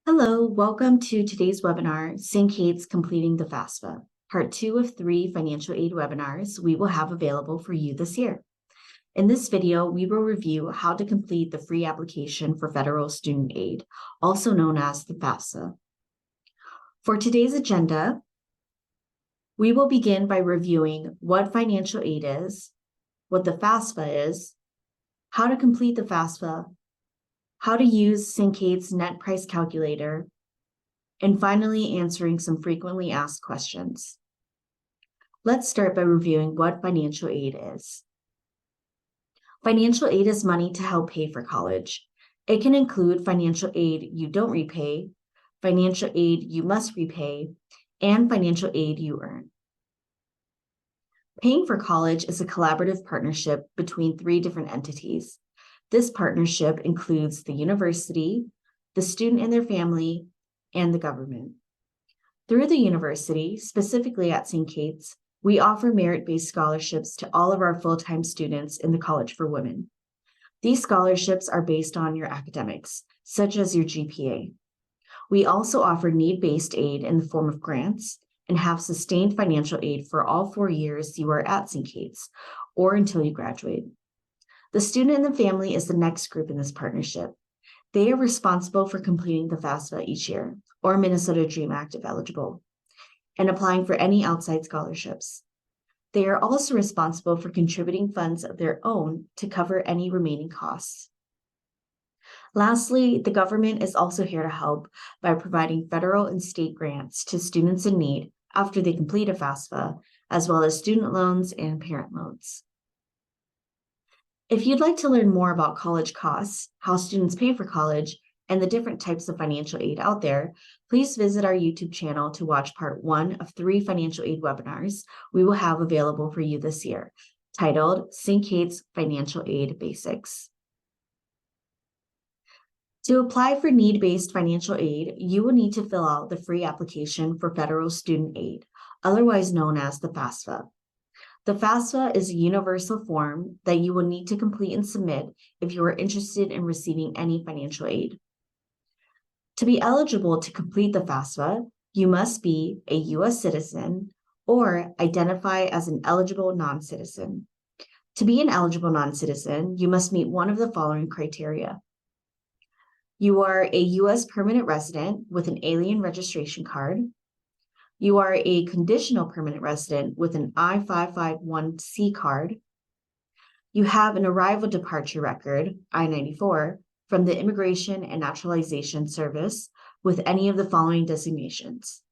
Hello, welcome to today's webinar, St. Kate's Completing the FAFSA, part 2 of 3 financial aid webinars we will have available for you this year. In this video, we will review how to complete the free application for federal student aid, also known as the FAFSA. For today's agenda, we will begin by reviewing what financial aid is, what the FAFSA is, how to complete the FAFSA, how to use St. Kate's net price calculator, and finally answering some frequently asked questions. Let's start by reviewing what financial aid is. Financial aid is money to help pay for college. It can include financial aid you don't repay, financial aid you must repay, and financial aid you earn. Paying for college is a collaborative partnership between 3 different entities. This partnership includes the university, the student and their family, and the government. Through the university, specifically at St. Kate's, we offer merit-based scholarships to all of our full-time students in the College for Women. These scholarships are based on your academics, such as your GPA. We also offer need-based aid in the form of grants and have sustained financial aid for all 4 years you are at St. Kate's or until you graduate. The student and the family is the next group in this partnership. They are responsible for completing the FAFSA each year, or Minnesota Dream Act if eligible, and applying for any outside scholarships. They are also responsible for contributing funds of their own to cover any remaining costs. Lastly, the government is also here to help by providing federal and state grants to students in need after they complete a FAFSA, as well as student loans and parent loans. If you'd like to learn more about college costs, how students pay for college, and the different types of financial aid out there, please visit our YouTube channel to watch part 1 of 3 financial aid webinars we will have available for you this year, titled St. Kate's Financial Aid Basics. To apply for need-based financial aid, you will need to fill out the free application for federal student aid, otherwise known as the FAFSA. The FAFSA is a universal form that you will need to complete and submit if you are interested in receiving any financial aid. To be eligible to complete the FAFSA, you must be a U.S. citizen or identify as an eligible non-citizen. To be an eligible non-citizen, you must meet one of the following criteria. You are a U.S. permanent resident with an alien registration card. You are a conditional permanent resident with an I-551C card. You have an arrival departure record, I-94, from the Immigration and Naturalization Service with any of the following designations: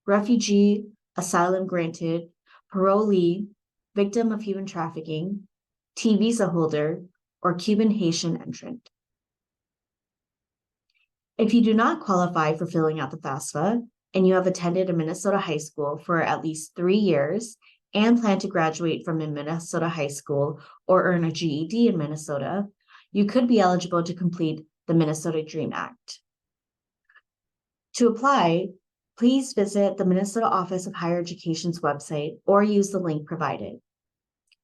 refugee, asylum granted, parolee, victim of human trafficking, T visa holder, or Cuban Haitian entrant. If you do not qualify for filling out the FAFSA and you have attended a Minnesota high school for at least 3 years and plan to graduate from a Minnesota high school or earn a GED in Minnesota, you could be eligible to complete the Minnesota Dream Act. To apply, please visit the Minnesota Office of Higher Education's website or use the link provided.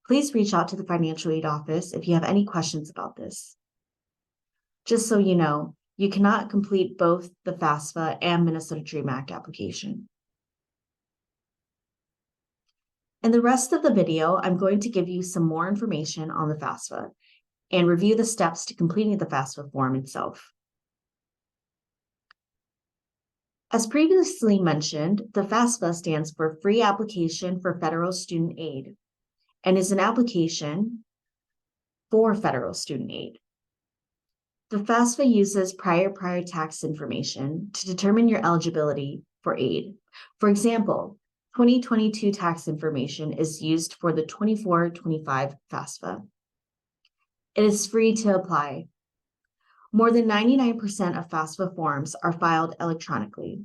Please reach out to the Financial Aid Office if you have any questions about this. Just so you know, you cannot complete both the FAFSA and Minnesota Dream Act application. In the rest of the video, I'm going to give you some more information on the FAFSA and review the steps to completing the FAFSA form itself. As previously mentioned, the FAFSA stands for Free Application for Federal Student Aid and is an application for federal student aid. The FAFSA uses prior tax information to determine your eligibility for aid. For example, 2022 tax information is used for the 24-25 FAFSA. It is free to apply. More than 99% of FAFSA forms are filed electronically.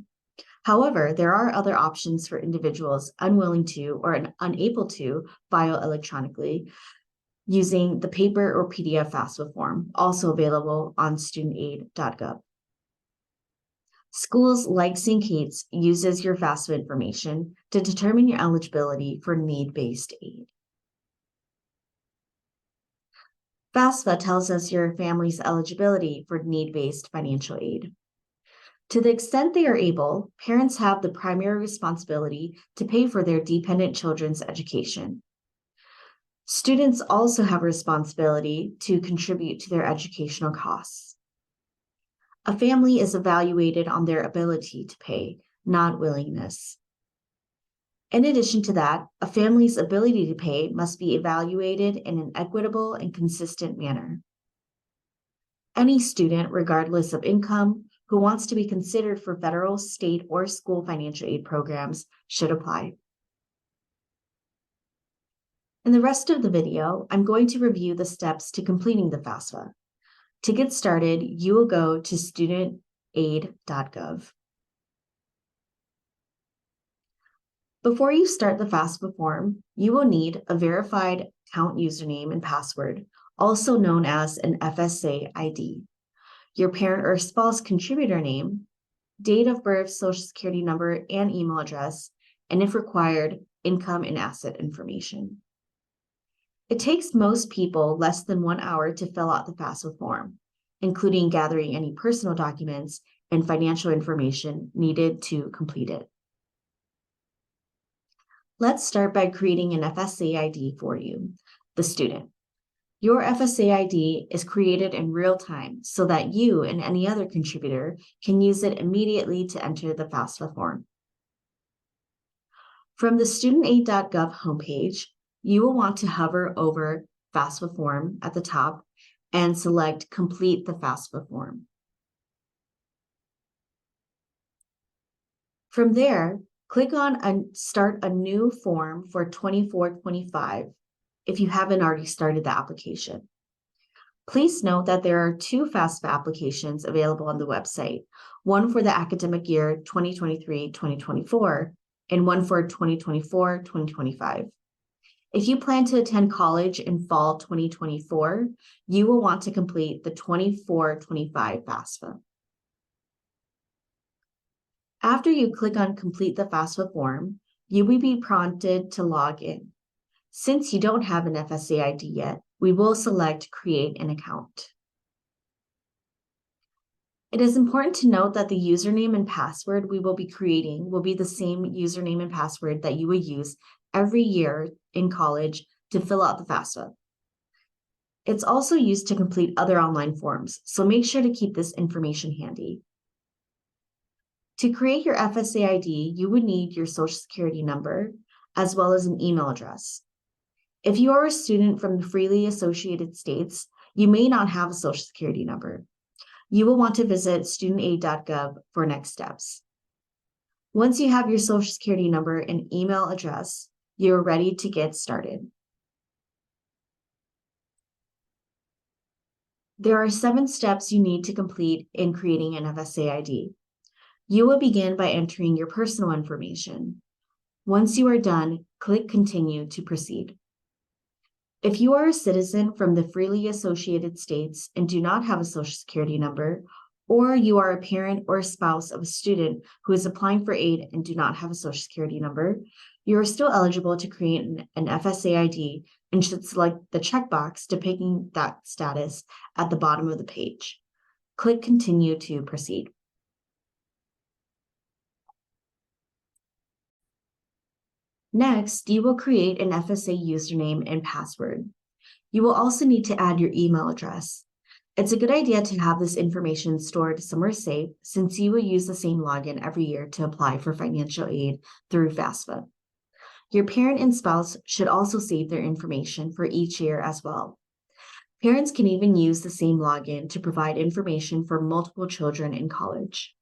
However, there are other options for individuals unwilling to or unable to file electronically, using the paper or PDF FAFSA form, also available on studentaid.gov. Schools like St. Kate's uses your FAFSA information to determine your eligibility for need-based aid. FAFSA tells us your family's eligibility for need-based financial aid. To the extent they are able, parents have the primary responsibility to pay for their dependent children's education. Students also have a responsibility to contribute to their educational costs. A family is evaluated on their ability to pay, not willingness. In addition to that, a family's ability to pay must be evaluated in an equitable and consistent manner. Any student, regardless of income, who wants to be considered for federal, state, or school financial aid programs should apply. In the rest of the video, I'm going to review the steps to completing the FAFSA. To get started, you will go to studentaid.gov. Before you start the FAFSA form, you will need a verified account username and password, also known as an FSA ID, your parent or spouse contributor name, date of birth, social security number, and email address, and if required, income and asset information. It takes most people less than 1 hour to fill out the FAFSA form, including gathering any personal documents and financial information needed to complete it. Let's start by creating an FSA ID for you, the student. Your FSA ID is created in real time so that you and any other contributor can use it immediately to enter the FAFSA form. From the studentaid.gov homepage, you will want to hover over FAFSA form at the top and select Complete the FAFSA form. From there, click on Start a New Form for 24-25 if you haven't already started the application. Please note that there are 2 FAFSA applications available on the website, one for the academic year 2023-2024 and one for 2024-2025. If you plan to attend college in fall 2024, you will want to complete the 24-25 FAFSA. After you click on Complete the FAFSA form, you will be prompted to log in. Since you don't have an FSA ID yet, we will select Create an Account. It is important to note that the username and password we will be creating will be the same username and password that you will use every year in college to fill out the FAFSA. It's also used to complete other online forms, so make sure to keep this information handy. To create your FSA ID, you would need your social security number as well as an email address. If you are a student from the freely associated states, you may not have a social security number. You will want to visit studentaid.gov for next steps. Once you have your social security number and email address, you're ready to get started. There are 7 steps you need to complete in creating an FSA ID. You will begin by entering your personal information. Once you are done, click Continue to proceed. If you are a citizen from the freely associated states and do not have a social security number, or you are a parent or a spouse of a student who is applying for aid and do not have a social security number, you are still eligible to create an FSA ID and should select the checkbox depicting that status at the bottom of the page. Click Continue to proceed. Next, you will create an FSA username and password. You will also need to add your email address. It's a good idea to have this information stored somewhere safe since you will use the same login every year to apply for financial aid through FAFSA. Your parent and spouse should also save their information for each year as well. Parents can even use the same login to provide information for multiple children in college.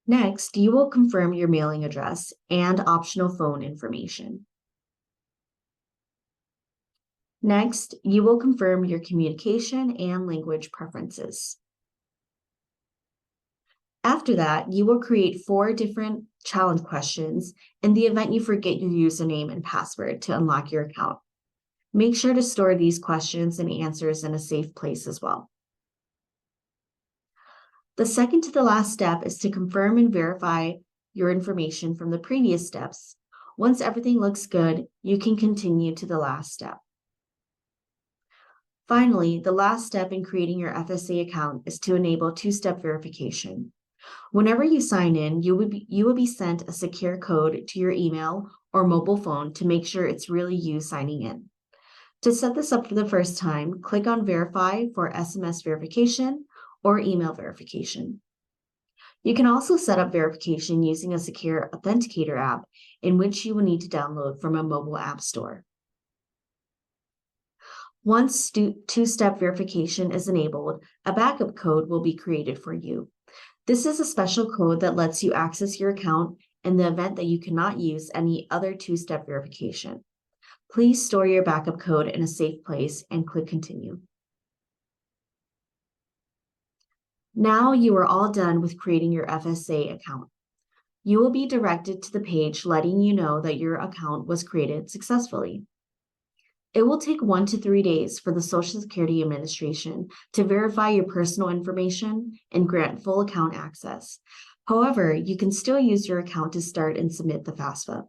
Next, you will confirm your mailing address and optional phone information. Next, you will confirm your communication and language preferences. After that, you will create 4 different challenge questions in the event you forget your username and password to unlock your account. Make sure to store these questions and answers in a safe place as well. The second to the last step is to confirm and verify your information from the previous steps. Once everything looks good, you can continue to the last step. Finally, the last step in creating your FSA account is to enable two-step verification. Whenever you sign in, you will be sent a secure code to your email or mobile phone to make sure it's really you signing in. To set this up for the first time, click on Verify for SMS verification or email verification. You can also set up verification using a secure authenticator app in which you will need to download from a mobile app store. Once two-step verification is enabled, a backup code will be created for you. This is a special code that lets you access your account in the event that you cannot use any other two-step verification. Please store your backup code in a safe place and click Continue. Now you are all done with creating your FSA account. You will be directed to the page letting you know that your account was created successfully. It will take 1 to 3 days for the Social Security Administration to verify your personal information and grant full account access. However, you can still use your account to start and submit the FAFSA.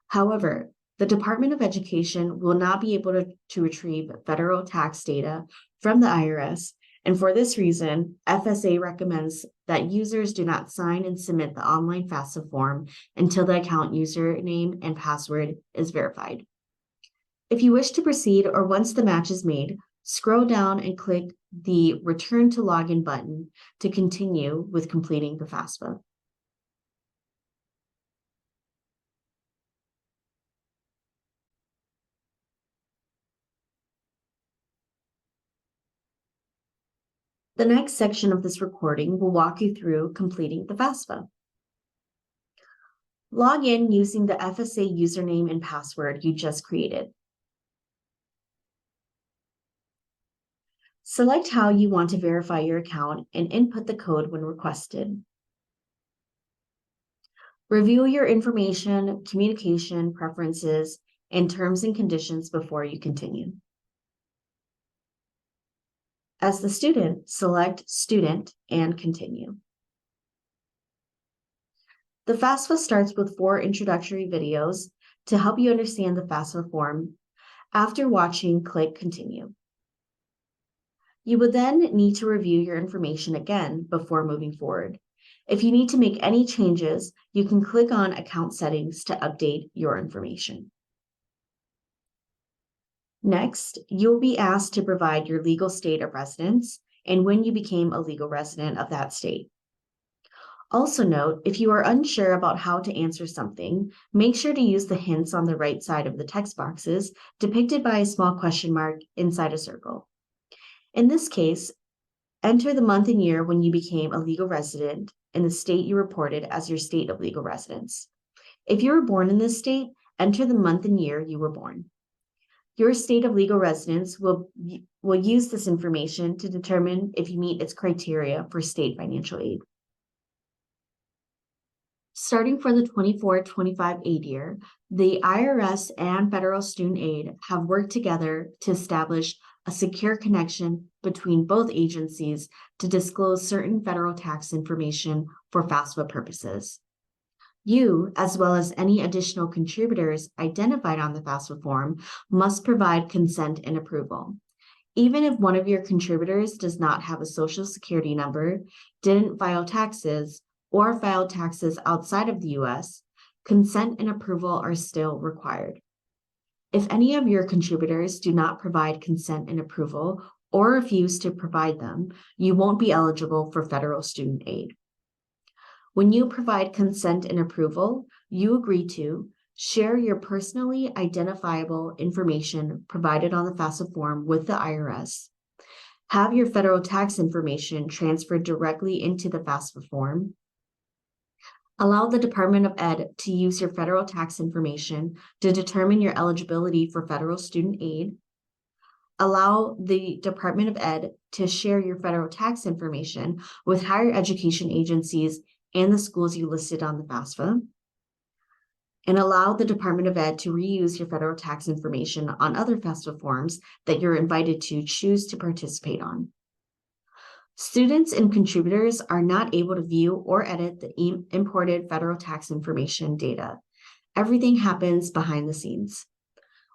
However, the Department of Education will not be able to retrieve federal tax data from the IRS, and for this reason, FSA recommends that users do not sign and submit the online FAFSA form until the account username and password is verified. If you wish to proceed or once the match is made, scroll down and click the Return to Login button to continue with completing the FAFSA. The next section of this recording will walk you through completing the FAFSA. Log in using the FSA username and password you just created. Select how you want to verify your account and input the code when requested. Review your information, communication, preferences, and terms and conditions before you continue. As the student, select Student and Continue. The FAFSA starts with 4 introductory videos to help you understand the FAFSA form. After watching, click Continue. You will then need to review your information again before moving forward. If you need to make any changes, you can click on Account Settings to update your information. Next, you'll be asked to provide your legal state of residence and when you became a legal resident of that state. Also note, if you are unsure about how to answer something, make sure to use the hints on the right side of the text boxes depicted by a small question mark inside a circle. In this case, enter the month and year when you became a legal resident in the state you reported as your state of legal residence. If you were born in this state, enter the month and year you were born. Your state of legal residence will use this information to determine if you meet its criteria for state financial aid. Starting for the 24-25 aid year, the IRS and federal student aid have worked together to establish a secure connection between both agencies to disclose certain federal tax information for FAFSA purposes. You, as well as any additional contributors identified on the FAFSA form, must provide consent and approval. Even if one of your contributors does not have a Social Security number, didn't file taxes, or filed taxes outside of the U.S., consent and approval are still required. If any of your contributors do not provide consent and approval or refuse to provide them, you won't be eligible for federal student aid. When you provide consent and approval, you agree to share your personally identifiable information provided on the FAFSA form with the IRS, have your federal tax information transferred directly into the FAFSA form, allow the Department of Ed to use your federal tax information to determine your eligibility for federal student aid, allow the Department of Ed to share your federal tax information with higher education agencies and the schools you listed on the FAFSA, and allow the Department of Ed to reuse your federal tax information on other FAFSA forms that you're invited to choose to participate on. Students and contributors are not able to view or edit the imported federal tax information data. Everything happens behind the scenes.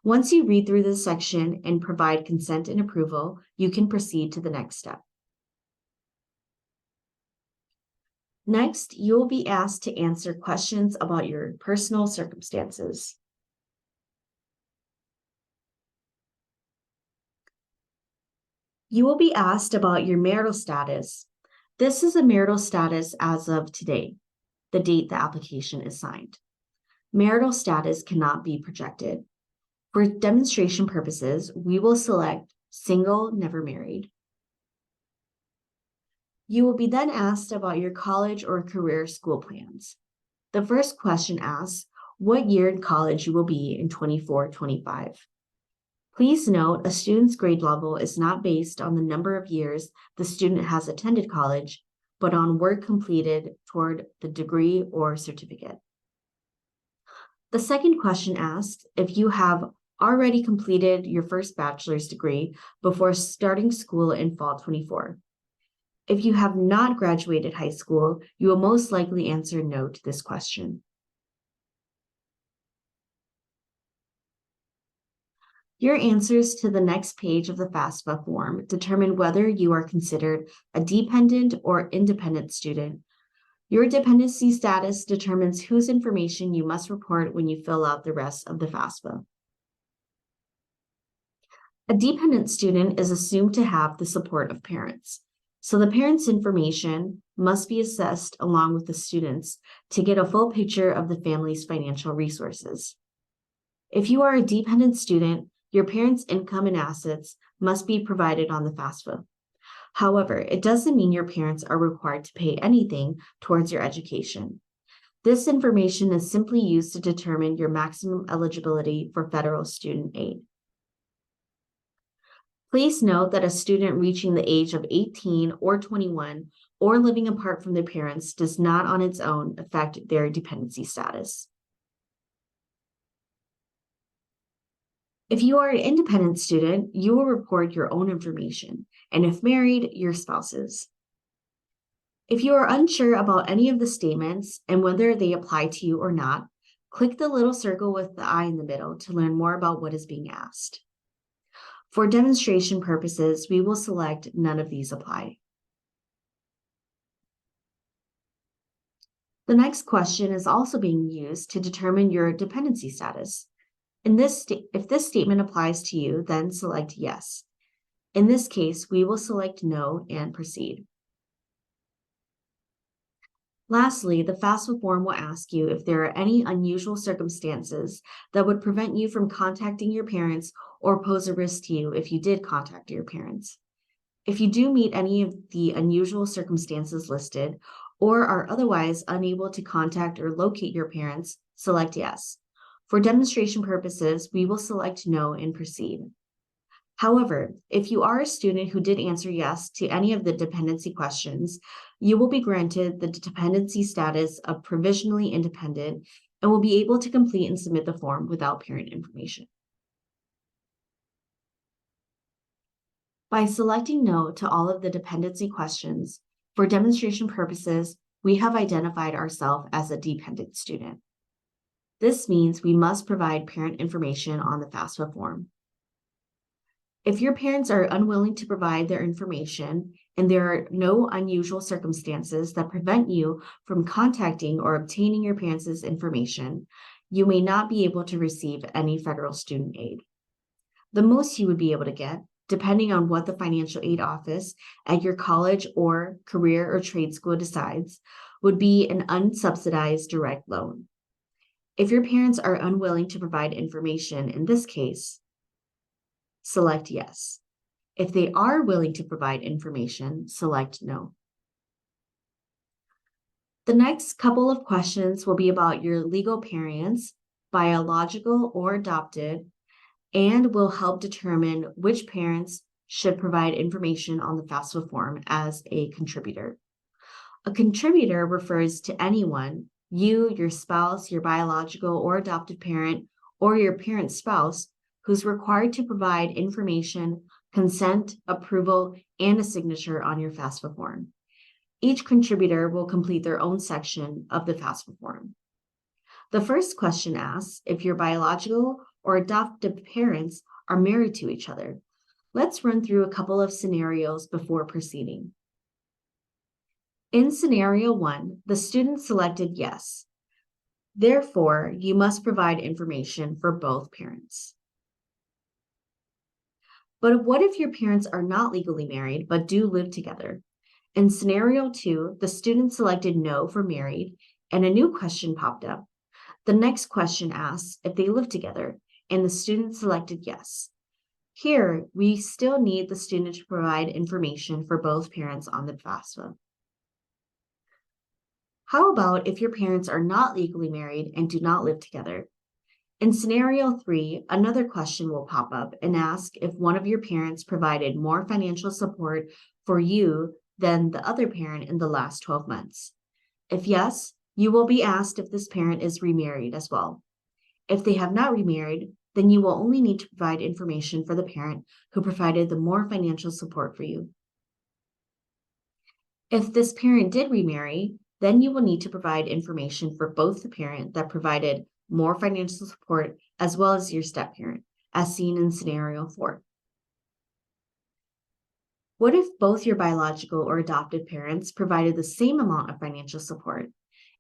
Once you read through this section and provide consent and approval, you can proceed to the next step. Next, you will be asked to answer questions about your personal circumstances. You will be asked about your marital status. This is a marital status as of today, the date the application is signed. Marital status cannot be projected. For demonstration purposes, we will select single, never married. You will be then asked about your college or career school plans. The first question asks what year in college you will be in 24-25. Please note a student's grade level is not based on the number of years the student has attended college, but on work completed toward the degree or certificate. The second question asks if you have already completed your first bachelor's degree before starting school in fall 24. If you have not graduated high school, you will most likely answer no to this question. Your answers to the next page of the FAFSA form determine whether you are considered a dependent or independent student. Your dependency status determines whose information you must report when you fill out the rest of the FAFSA. A dependent student is assumed to have the support of parents. So the parents' information must be assessed along with the students to get a full picture of the family's financial resources. If you are a dependent student, your parents' income and assets must be provided on the FAFSA. However, it doesn't mean your parents are required to pay anything towards your education. This information is simply used to determine your maximum eligibility for federal student aid. Please note that a student reaching the age of 18 or 21 or living apart from their parents does not on its own affect their dependency status. If you are an independent student, you will report your own information, and if married, your spouse's. If you are unsure about any of the statements and whether they apply to you or not, click the little circle with the eye in the middle to learn more about what is being asked. For demonstration purposes, we will select none of these apply. The next question is also being used to determine your dependency status. If this statement applies to you, then select yes. In this case, we will select no and proceed. Lastly, the FAFSA form will ask you if there are any unusual circumstances that would prevent you from contacting your parents or pose a risk to you if you did contact your parents. If you do meet any of the unusual circumstances listed or are otherwise unable to contact or locate your parents, select yes. For demonstration purposes, we will select no and proceed. However, if you are a student who did answer yes to any of the dependency questions, you will be granted the dependency status of provisionally independent and will be able to complete and submit the form without parent information. By selecting no to all of the dependency questions, for demonstration purposes, we have identified ourselves as a dependent student. This means we must provide parent information on the FAFSA form. If your parents are unwilling to provide their information and there are no unusual circumstances that prevent you from contacting or obtaining your parents' information, you may not be able to receive any federal student aid. The most you would be able to get, depending on what the financial aid office at your college or career or trade school decides, would be an unsubsidized direct loan. If your parents are unwilling to provide information in this case, select yes. If they are willing to provide information, select no. The next couple of questions will be about your legal parents, biological or adopted, and will help determine which parents should provide information on the FAFSA form as a contributor. A contributor refers to anyone, you, your spouse, your biological or adopted parent, or your parent's spouse, who's required to provide information, consent, approval, and a signature on your FAFSA form. Each contributor will complete their own section of the FAFSA form. The first question asks if your biological or adoptive parents are married to each other. Let's run through a couple of scenarios before proceeding. In scenario 1, the student selected yes. Therefore, you must provide information for both parents. But what if your parents are not legally married but do live together? In scenario 2, the student selected no for married, and a new question popped up. The next question asks if they live together, and the student selected yes. Here, we still need the student to provide information for both parents on the FAFSA. How about if your parents are not legally married and do not live together? In scenario 3, another question will pop up and ask if one of your parents provided more financial support for you than the other parent in the last 12 months. If yes, you will be asked if this parent is remarried as well. If they have not remarried, then you will only need to provide information for the parent who provided the more financial support for you. If this parent did remarry, then you will need to provide information for both the parent that provided more financial support as well as your step-parent, as seen in scenario 4. What if both your biological or adopted parents provided the same amount of financial support?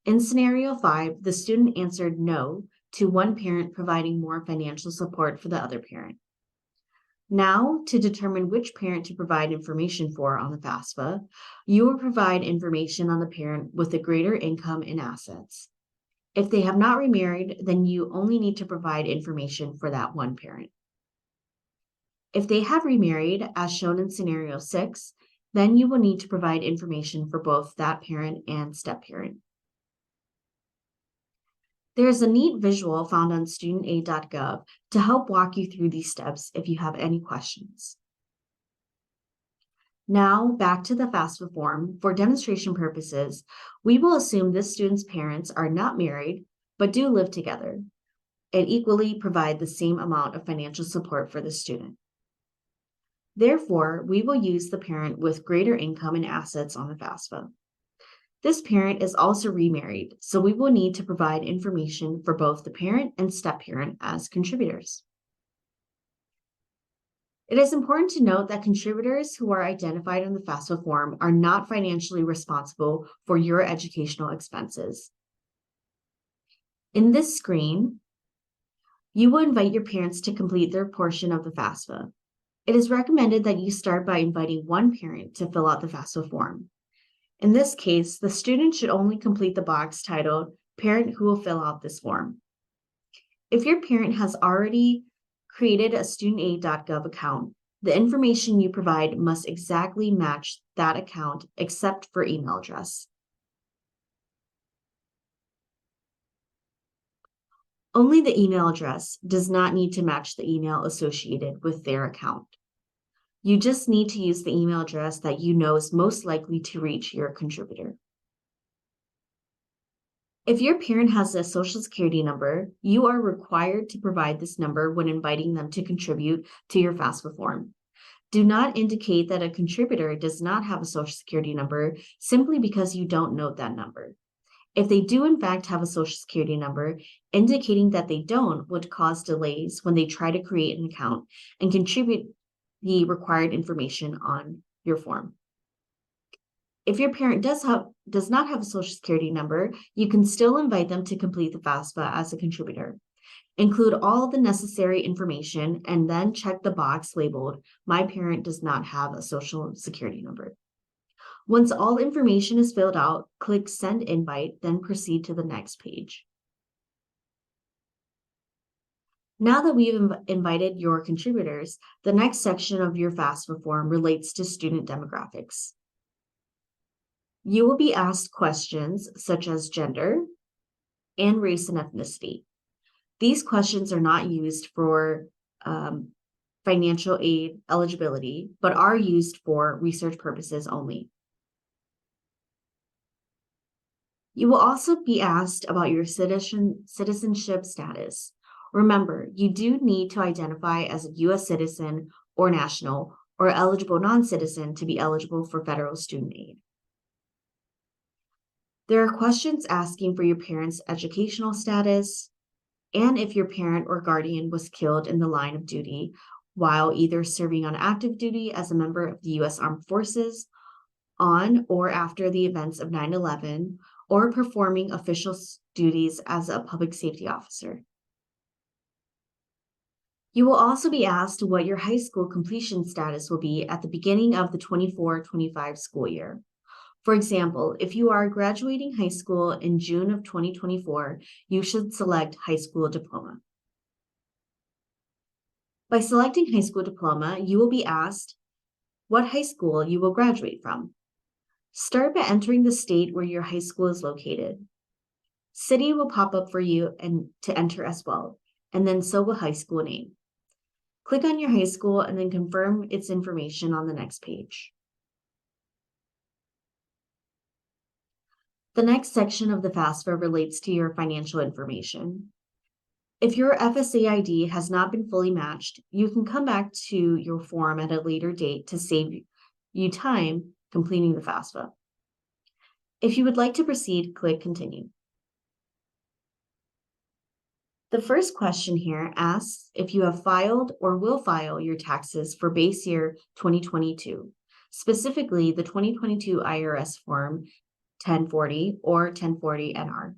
In scenario 5, the student answered no to one parent providing more financial support for the other parent. Now, to determine which parent to provide information for on the FAFSA, you will provide information on the parent with a greater income and assets. If they have not remarried, then you only need to provide information for that one parent. If they have remarried, as shown in scenario 6, then you will need to provide information for both that parent and step-parent. There is a neat visual found on studentaid.gov to help walk you through these steps if you have any questions. Now, back to the FAFSA form. For demonstration purposes, we will assume this student's parents are not married, but do live together, and equally provide the same amount of financial support for the student. Therefore, we will use the parent with greater income and assets on the FAFSA. This parent is also remarried, so we will need to provide information for both the parent and step-parent as contributors. It is important to note that contributors who are identified in the FAFSA form are not financially responsible for your educational expenses. In this screen, you will invite your parents to complete their portion of the FAFSA. It is recommended that you start by inviting one parent to fill out the FAFSA form. In this case, the student should only complete the box titled Parent Who Will Fill Out This Form. If your parent has already created a studentaid.gov account, the information you provide must exactly match that account except for email address. Only the email address does not need to match the email associated with their account. You just need to use the email address that you know is most likely to reach your contributor. If your parent has a Social Security number, you are required to provide this number when inviting them to contribute to your FAFSA form. Do not indicate that a contributor does not have a Social Security number simply because you don't know that number. If they do in fact have a Social Security number, indicating that they don't would cause delays when they try to create an account and contribute the required information on your form. If your parent does not have a Social Security number, you can still invite them to complete the FAFSA as a contributor. Include all the necessary information and then check the box labeled, My parent does not have a Social Security number. Once all information is filled out, click Send Invite, then proceed to the next page. Now that we've invited your contributors, the next section of your FAFSA form relates to student demographics. You will be asked questions such as gender and race and ethnicity. These questions are not used for financial aid eligibility, but are used for research purposes only. You will also be asked about your citizenship status. Remember, you do need to identify as a U.S. citizen or national or eligible non-citizen to be eligible for federal student aid. There are questions asking for your parents' educational status, and if your parent or guardian was killed in the line of duty while either serving on active duty as a member of the U.S. Armed Forces on or after the events of 9/11, or performing official duties as a public safety officer. You will also be asked what your high school completion status will be at the beginning of the 24-25 school year. For example, if you are graduating high school in June of 2024, you should select high school diploma. By selecting high school diploma, you will be asked what high school you will graduate from. Start by entering the state where your high school is located. City will pop up for you and to enter as well, and then so will high school name. Click on your high school and then confirm its information on the next page. The next section of the FAFSA relates to your financial information. If your FSA ID has not been fully matched, you can come back to your form at a later date to save you time completing the FAFSA. If you would like to proceed, click Continue. The first question here asks if you have filed or will file your taxes for base year 2022, specifically the 2022 IRS Form 1040 or 1040 NR.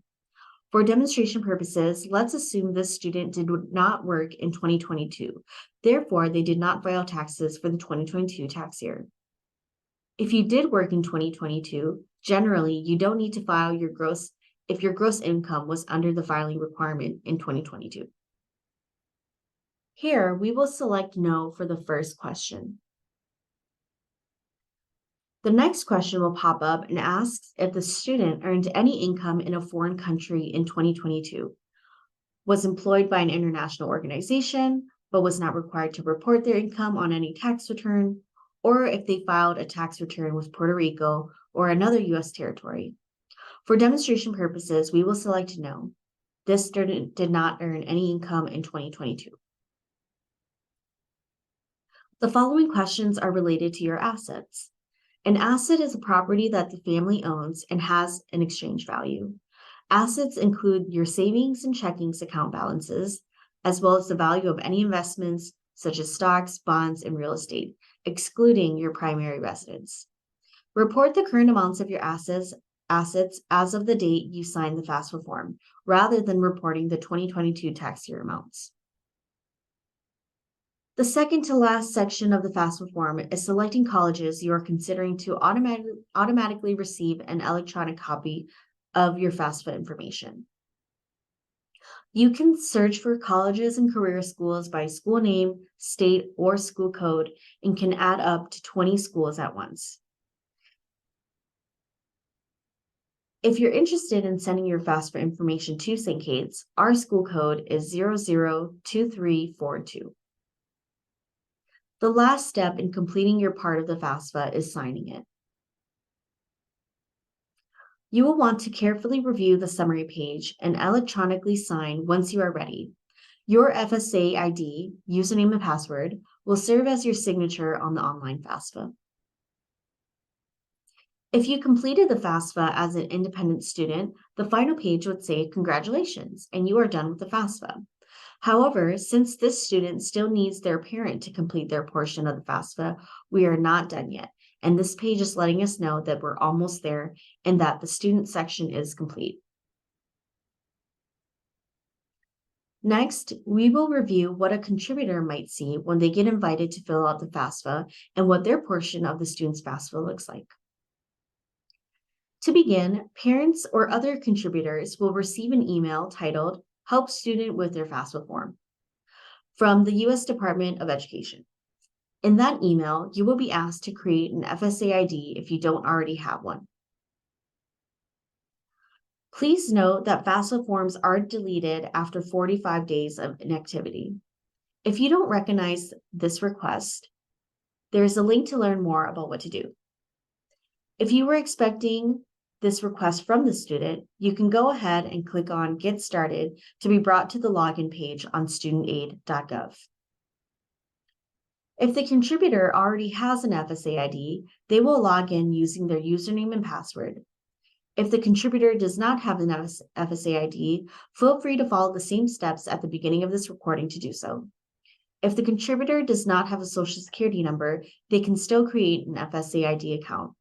For demonstration purposes, let's assume this student did not work in 2022. Therefore, they did not file taxes for the 2022 tax year. If you did work in 2022, generally, you don't need to file your gross if your gross income was under the filing requirement in 2022. Here, we will select No for the first question. The next question will pop up and asks if the student earned any income in a foreign country in 2022, was employed by an international organization, but was not required to report their income on any tax return, or if they filed a tax return with Puerto Rico or another U.S. territory. For demonstration purposes, we will select No. This student did not earn any income in 2022. The following questions are related to your assets. An asset is a property that the family owns and has an exchange value. Assets include your savings and checkings account balances, as well as the value of any investments such as stocks, bonds, and real estate, excluding your primary residence. Report the current amounts of your assets as of the date you signed the FAFSA form, rather than reporting the 2022 tax year amounts. The second to last section of the FAFSA form is selecting colleges you are considering to automatically receive an electronic copy of your FAFSA information. You can search for colleges and career schools by school name, state, or school code, and can add up to 20 schools at once. If you're interested in sending your FAFSA information to St. Kate's, our school code is 002342. The last step in completing your part of the FAFSA is signing it. You will want to carefully review the summary page and electronically sign once you are ready. Your FSA ID, username and password, will serve as your signature on the online FAFSA. If you completed the FAFSA as an independent student, the final page would say, "Congratulations," and you are done with the FAFSA. However, since this student still needs their parent to complete their portion of the FAFSA, we are not done yet, and this page is letting us know that we're almost there and that the student section is complete. Next, we will review what a contributor might see when they get invited to fill out the FAFSA and what their portion of the student's FAFSA looks like. To begin, parents or other contributors will receive an email titled "Help Student with their FAFSA form" from the U.S. Department of Education. In that email, you will be asked to create an FSA ID if you don't already have one. Please note that FAFSA forms are deleted after 45 days of inactivity. If you don't recognize this request, there is a link to learn more about what to do. If you were expecting this request from the student, you can go ahead and click on Get Started to be brought to the login page on studentaid.gov. If the contributor already has an FSA ID, they will log in using their username and password. If the contributor does not have an FSA ID, feel free to follow the same steps at the beginning of this recording to do so. If the contributor does not have a Social Security number, they can still create an FSA ID account.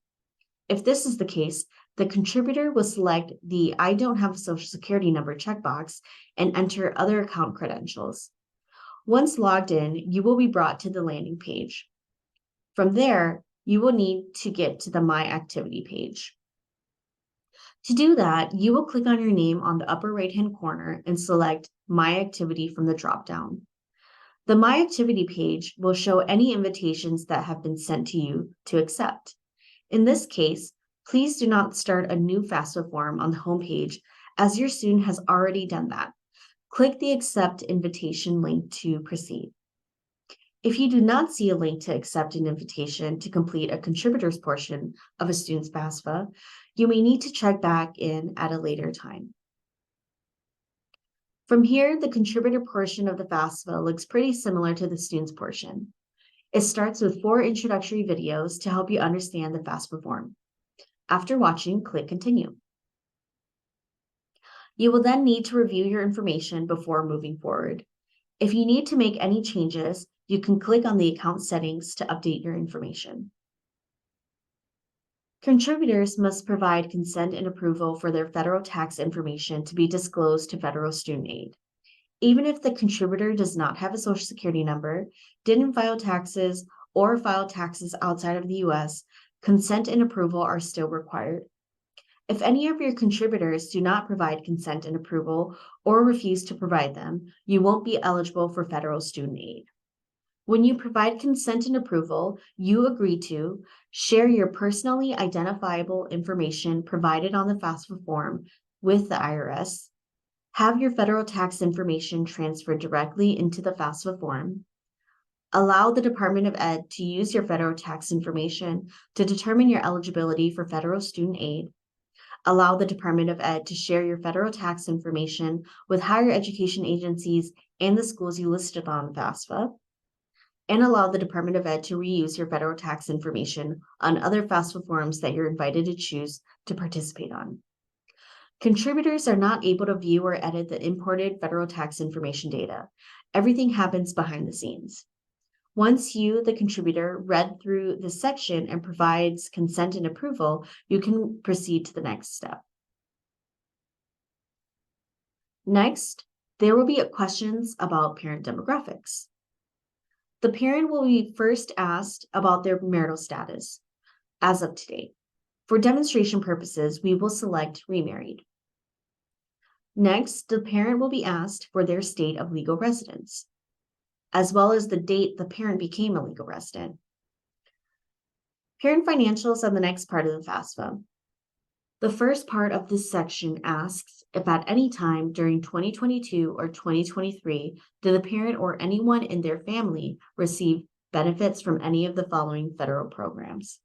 If this is the case, the contributor will select the I don't have a Social Security number checkbox and enter other account credentials. Once logged in, you will be brought to the landing page. From there, you will need to get to the My Activity page. To do that, you will click on your name on the upper right-hand corner and select My Activity from the dropdown. The My Activity page will show any invitations that have been sent to you to accept. In this case, please do not start a new FAFSA form on the homepage, as your student has already done that. Click the Accept Invitation link to proceed. If you do not see a link to accept an invitation to complete a contributor's portion of a student's FAFSA, you may need to check back in at a later time. From here, the contributor portion of the FAFSA looks pretty similar to the student's portion. It starts with 4 introductory videos to help you understand the FAFSA form. After watching, click Continue. You will then need to review your information before moving forward. If you need to make any changes, you can click on the account settings to update your information. Contributors must provide consent and approval for their federal tax information to be disclosed to federal student aid. Even if the contributor does not have a Social Security number, didn't file taxes, or file taxes outside of the U.S., consent and approval are still required. If any of your contributors do not provide consent and approval or refuse to provide them, you won't be eligible for federal student aid. When you provide consent and approval, you agree to share your personally identifiable information provided on the FAFSA form with the IRS, have your federal tax information transferred directly into the FAFSA form, allow the Department of Ed to use your federal tax information to determine your eligibility for federal student aid, allow the Department of Ed to share your federal tax information with higher education agencies and the schools you listed on FAFSA, and allow the Department of Ed to reuse your federal tax information on other FAFSA forms that you're invited to choose to participate on. Contributors are not able to view or edit the imported federal tax information data. Everything happens behind the scenes. Once you, the contributor, read through the section and provides consent and approval, you can proceed to the next step. Next, there will be questions about parent demographics. The parent will be first asked about their marital status as of today. For demonstration purposes, we will select remarried. Next, the parent will be asked for their state of legal residence, as well as the date the parent became a legal resident. Parent financials are the next part of the FAFSA. The first part of this section asks if at any time during 2022 or 2023 did the parent or anyone in their family receive benefits from any of the following federal programs.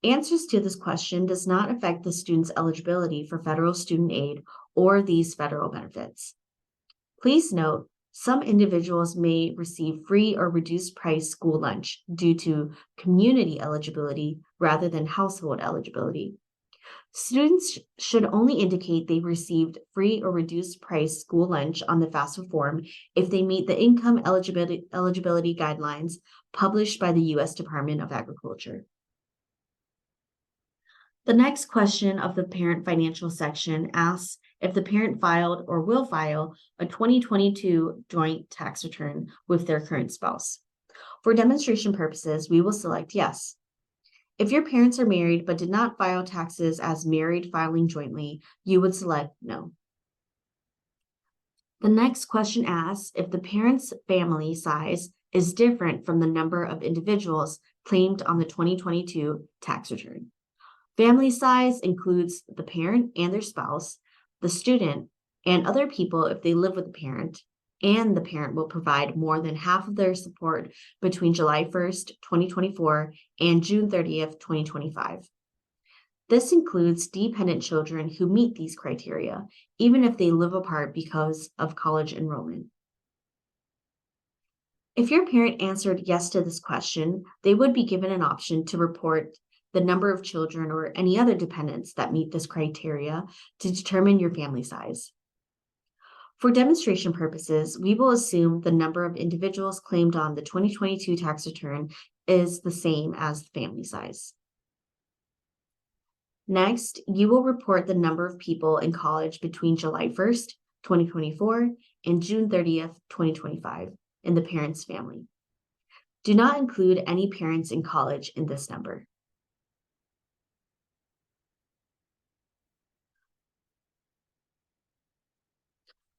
Answers to this question does not affect the student's eligibility for federal student aid or these federal benefits. Please note, some individuals may receive free or reduced price school lunch due to community eligibility rather than household eligibility. Students should only indicate they received free or reduced price school lunch on the FAFSA form if they meet the income eligibility guidelines published by the U.S. Department of Agriculture. The next question of the parent financial section asks if the parent filed or will file a 2022 joint tax return with their current spouse. For demonstration purposes, we will select yes. If your parents are married but did not file taxes as married filing jointly, you would select no. The next question asks if the parent's family size is different from the number of individuals claimed on the 2022 tax return. Family size includes the parent and their spouse, the student, and other people if they live with the parent, and the parent will provide more than half of their support between July 1st, 2024 and June 30th, 2025. This includes dependent children who meet these criteria, even if they live apart because of college enrollment. If your parent answered yes to this question, they would be given an option to report the number of children, or any other dependents that meet this criteria to determine your family size. For demonstration purposes, we will assume the number of individuals claimed on the 2022 tax return is the same as the family size. Next, you will report the number of people in college between July 1st, 2024 and June 30th, 2025 in the parent's family. Do not include any parents in college in this number.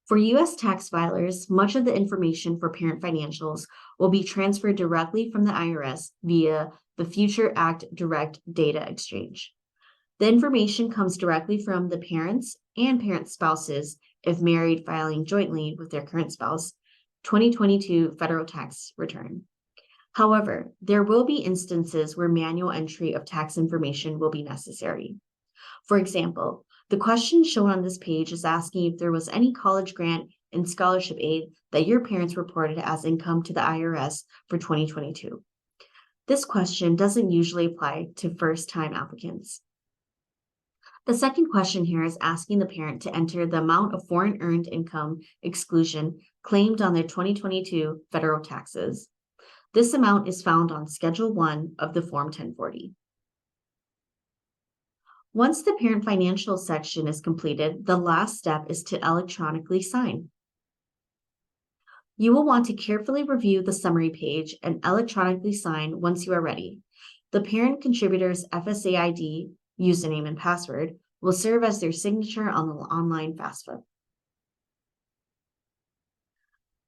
For U.S. tax filers, much of the information for parent financials will be transferred directly from the IRS via the Future Act Direct Data Exchange. The information comes directly from the parents and parent spouses, if married filing jointly with their current spouse, 2022 federal tax return. However, there will be instances where manual entry of tax information will be necessary. For example, the question shown on this page is asking if there was any college grant and scholarship aid that your parents reported as income to the IRS for 2022. This question doesn't usually apply to first-time applicants. The second question here is asking the parent to enter the amount of foreign earned income exclusion claimed on their 2022 federal taxes. This amount is found on Schedule 1 of the Form 1040. Once the parent financial section is completed, the last step is to electronically sign. You will want to carefully review the summary page and electronically sign once you are ready. The parent contributor's FSA ID, username, and password will serve as their signature on the online FAFSA.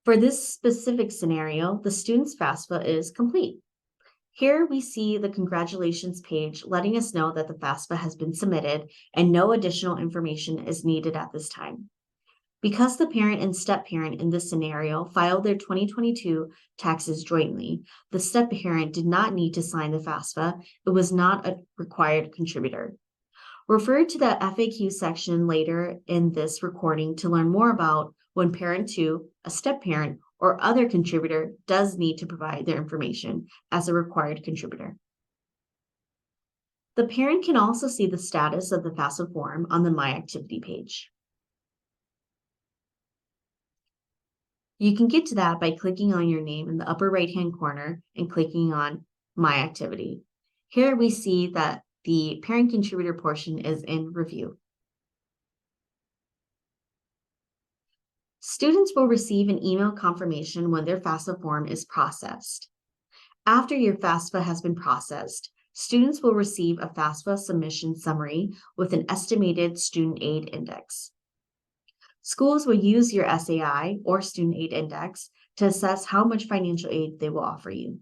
For this specific scenario, the student's FAFSA is complete. Here we see the congratulations page letting us know that the FAFSA has been submitted and no additional information is needed at this time. Because the parent and step-parent in this scenario filed their 2022 taxes jointly, the step-parent did not need to sign the FAFSA. It was not a required contributor. Refer to the FAQ section later in this recording to learn more about when parent 2, a step-parent, or other contributor does need to provide their information as a required contributor. The parent can also see the status of the FAFSA form on the My Activity page. You can get to that by clicking on your name in the upper right-hand corner and clicking on My Activity. Here we see that the parent contributor portion is in review. Students will receive an email confirmation when their FAFSA form is processed. After your FAFSA has been processed, students will receive a FAFSA submission summary with an estimated student aid index. Schools will use your SAI or student aid index to assess how much financial aid they will offer you.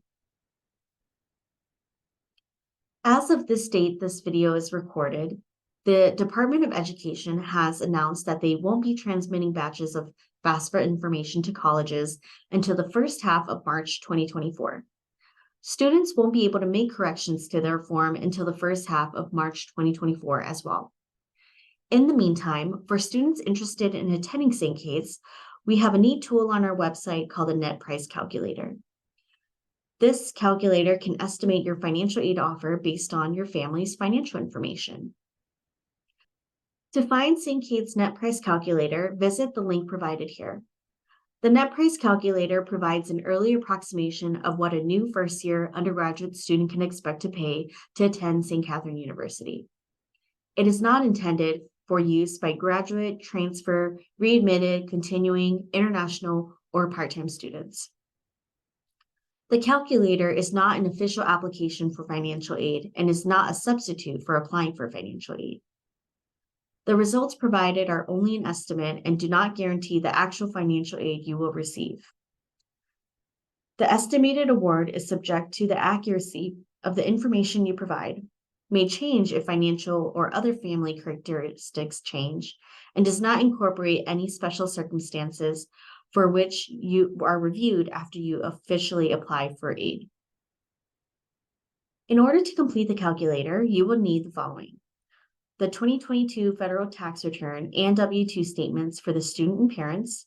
As of this date this video is recorded, the Department of Education has announced that they won't be transmitting batches of FAFSA information to colleges until the first half of March 2024. Students won't be able to make corrections to their form until the first half of March 2024 as well. In the meantime, for students interested in attending St. Kate's, we have a neat tool on our website called the Net Price Calculator. This calculator can estimate your financial aid offer based on your family's financial information. To find St. Kate's Net Price Calculator, visit the link provided here. The Net Price Calculator provides an early approximation of what a new first-year undergraduate student can expect to pay to attend St. Catherine University. It is not intended for use by graduate, transfer, readmitted, continuing, international, or part-time students. The calculator is not an official application for financial aid and is not a substitute for applying for financial aid. The results provided are only an estimate and do not guarantee the actual financial aid you will receive. The estimated award is subject to the accuracy of the information you provide, may change if financial or other family characteristics change, and does not incorporate any special circumstances for which you are reviewed after you officially apply for aid. In order to complete the calculator, you will need the following: the 2022 federal tax return and W-2 statements for the student and parents,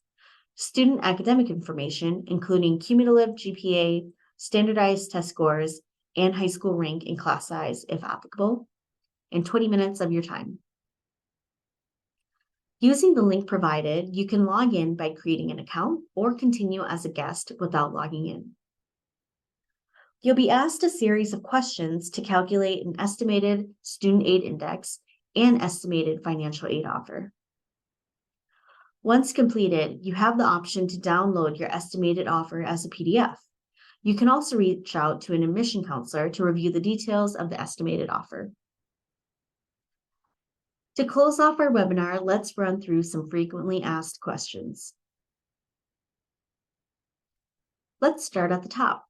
student academic information, including cumulative GPA, standardized test scores, and high school rank and class size if applicable, and 20 minutes of your time. Using the link provided, you can log in by creating an account or continue as a guest without logging in. You'll be asked a series of questions to calculate an estimated student aid index and estimated financial aid offer. Once completed, you have the option to download your estimated offer as a PDF. You can also reach out to an admission counselor to review the details of the estimated offer. To close off our webinar, let's run through some frequently asked questions. Let's start at the top.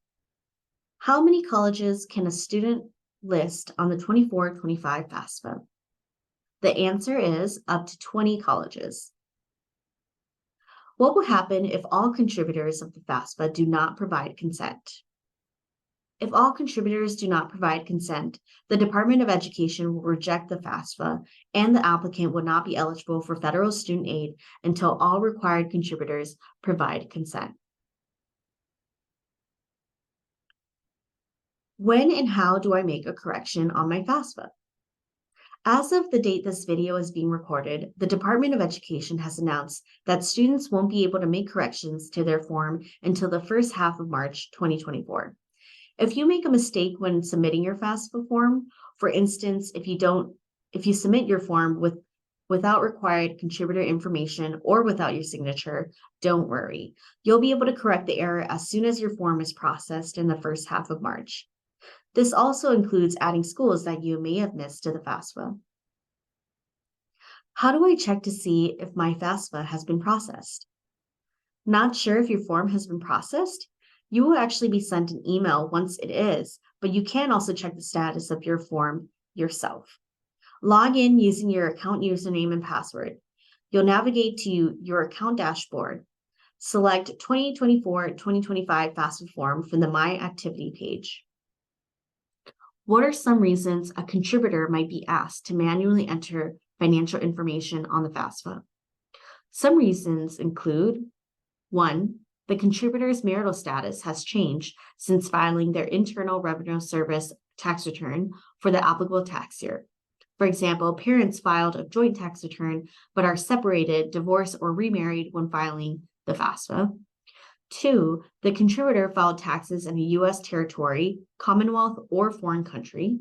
How many colleges can a student list on the 24-25 FAFSA? The answer is up to 20 colleges. What will happen if all contributors of the FAFSA do not provide consent? If all contributors do not provide consent, the Department of Education will reject the FAFSA and the applicant would not be eligible for federal student aid until all required contributors provide consent. When and how do I make a correction on my FAFSA? As of the date this video is being recorded, the Department of Education has announced that students won't be able to make corrections to their form until the first half of March 2024. If you make a mistake when submitting your FAFSA form, for instance, if you submit your form without required contributor information or without your signature, don't worry. You'll be able to correct the error as soon as your form is processed in the first half of March. This also includes adding schools that you may have missed to the FAFSA. How do I check to see if my FAFSA has been processed? Not sure if your form has been processed? You will actually be sent an email once it is, but you can also check the status of your form yourself. Log in using your account username and password. You'll navigate to your account dashboard. Select 2024-2025 FAFSA form from the My Activity page. What are some reasons a contributor might be asked to manually enter financial information on the FAFSA? Some reasons include 1. The contributor's marital status has changed since filing their Internal Revenue Service tax return for the applicable tax year. For example, parents filed a joint tax return but are separated, divorced, or remarried when filing the FAFSA. 2. The contributor filed taxes in a U.S. territory, Commonwealth, or foreign country.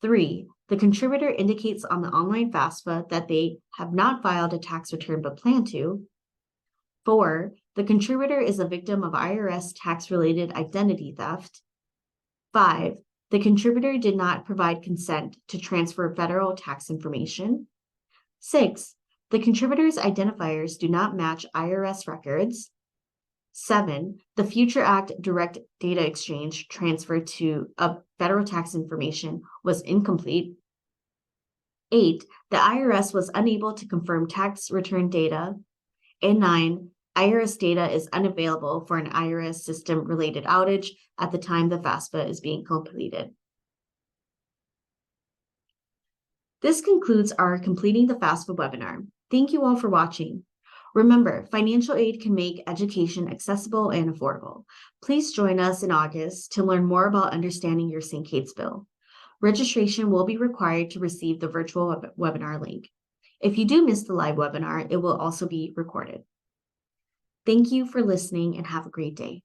3. The contributor indicates on the online FAFSA that they have not filed a tax return but plan to. 4. The contributor is a victim of IRS tax-related identity theft. 5. The contributor did not provide consent to transfer federal tax information. 6. The contributor's identifiers do not match IRS records. 7. The Future Act direct data exchange transfer of federal tax information was incomplete. 8. The IRS was unable to confirm tax return data. And 9. IRS data is unavailable for an IRS system-related outage at the time the FAFSA is being completed. This concludes our Completing the FAFSA webinar. Thank you all for watching. Remember, financial aid can make education accessible and affordable. Please join us in August to learn more about understanding your St. Kate's bill. Registration will be required to receive the virtual webinar link. If you do miss the live webinar, it will also be recorded. Thank you for listening and have a great day.